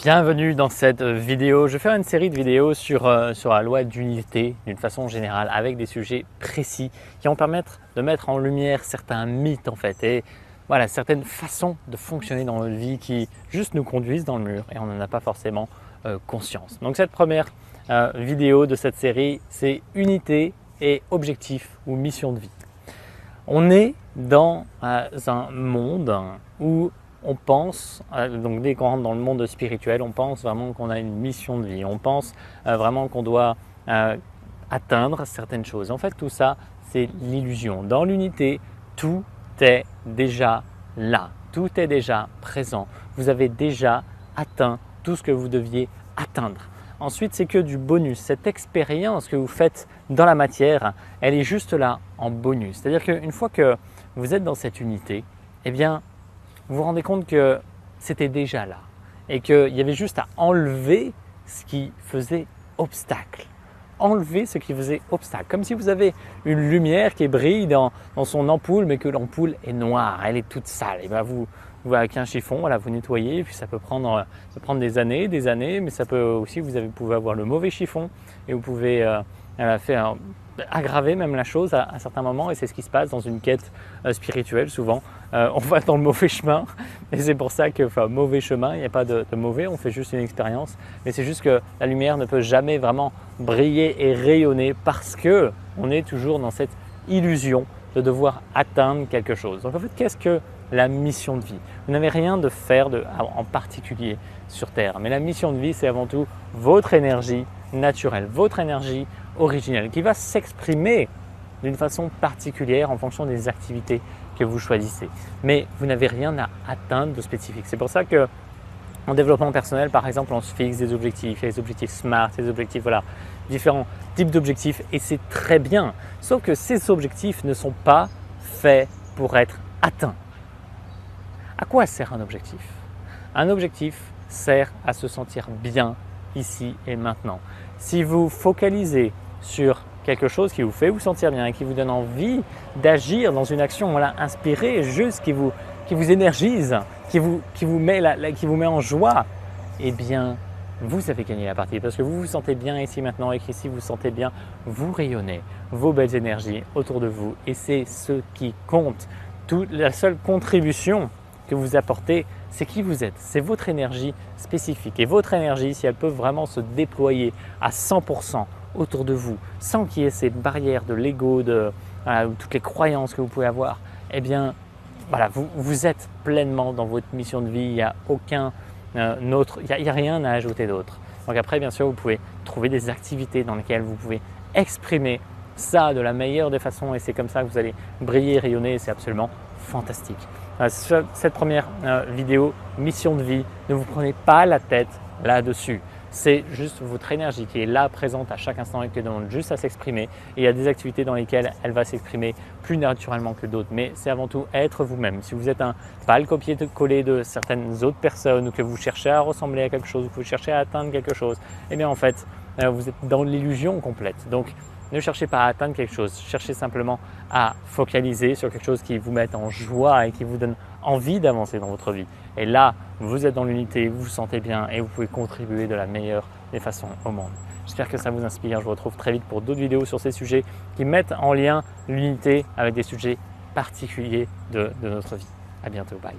Bienvenue dans cette vidéo. Je vais faire une série de vidéos sur la loi d'unité d'une façon générale avec des sujets précis qui vont permettre de mettre en lumière certains mythes en fait et voilà, certaines façons de fonctionner dans notre vie qui juste nous conduisent dans le mur et on n'en a pas forcément conscience. Donc cette première vidéo de cette série, c'est unité et objectif ou mission de vie. On est dans un monde où on pense, donc dès qu'on rentre dans le monde spirituel, on pense vraiment qu'on a une mission de vie, on pense vraiment qu'on doit atteindre certaines choses. En fait, tout ça, c'est l'illusion. Dans l'unité, tout est déjà là, tout est déjà présent. Vous avez déjà atteint tout ce que vous deviez atteindre. Ensuite, c'est que du bonus. Cette expérience que vous faites dans la matière, elle est juste là en bonus. C'est-à-dire qu'une fois que vous êtes dans cette unité, eh bien, vous vous rendez compte que c'était déjà là et qu'il y avait juste à enlever ce qui faisait obstacle. Enlever ce qui faisait obstacle. Comme si vous avez une lumière qui brille dans son ampoule, mais que l'ampoule est noire, elle est toute sale. Et bien vous avec un chiffon, voilà, vous nettoyez, puis ça peut prendre des années, mais ça peut aussi, vous pouvez avoir le mauvais chiffon et vous pouvez faire aggraver même la chose à certains moments, et c'est ce qui se passe dans une quête spirituelle souvent. On va dans le mauvais chemin et c'est pour ça que, mauvais chemin, il n'y a pas de mauvais, on fait juste une expérience, mais c'est juste que la lumière ne peut jamais vraiment briller et rayonner parce que on est toujours dans cette illusion de devoir atteindre quelque chose. Donc en fait, qu'est-ce que la mission de vie? Vous n'avez rien de faire en particulier sur Terre, mais la mission de vie, c'est avant tout votre énergie naturelle, votre énergie originelle qui va s'exprimer d'une façon particulière en fonction des activités que vous choisissez. Mais vous n'avez rien à atteindre de spécifique. C'est pour ça que en développement personnel, par exemple, on se fixe des objectifs, les objectifs SMART, les objectifs, voilà, différents types d'objectifs et c'est très bien. Sauf que ces objectifs ne sont pas faits pour être atteints. À quoi sert un objectif? Un objectif sert à se sentir bien ici et maintenant. Si vous focalisez sur quelque chose qui vous fait vous sentir bien et qui vous donne envie d'agir dans une action inspirée, juste qui vous énergise, qui vous met en joie, eh bien, vous avez gagné la partie parce que vous vous sentez bien ici maintenant et qu'ici vous vous sentez bien, vous rayonnez vos belles énergies autour de vous et c'est ce qui compte. La seule contribution que vous apportez, c'est qui vous êtes, c'est votre énergie spécifique. Et votre énergie, si elle peut vraiment se déployer à 100% autour de vous, sans qu'il y ait ces barrières de l'ego, toutes les croyances que vous pouvez avoir, eh bien, voilà, vous êtes pleinement dans votre mission de vie. Il n'y a aucun autre, il n'y a rien à ajouter d'autre. Donc après, bien sûr, vous pouvez trouver des activités dans lesquelles vous pouvez exprimer ça de la meilleure des façons et c'est comme ça que vous allez briller, rayonner et c'est absolument fantastique. Cette première vidéo, mission de vie, ne vous prenez pas la tête là-dessus. C'est juste votre énergie qui est là, présente à chaque instant et qui demande juste à s'exprimer. Et il y a des activités dans lesquelles elle va s'exprimer plus naturellement que d'autres. Mais c'est avant tout être vous-même. Si vous êtes pas le copier-coller de certaines autres personnes ou que vous cherchez à ressembler à quelque chose ou que vous cherchez à atteindre quelque chose, eh bien en fait, vous êtes dans l'illusion complète. Donc, ne cherchez pas à atteindre quelque chose, cherchez simplement à focaliser sur quelque chose qui vous mette en joie et qui vous donne envie d'avancer dans votre vie. Et là, vous êtes dans l'unité, vous vous sentez bien et vous pouvez contribuer de la meilleure des façons au monde. J'espère que ça vous inspire. Je vous retrouve très vite pour d'autres vidéos sur ces sujets qui mettent en lien l'unité avec des sujets particuliers de notre vie. À bientôt, bye.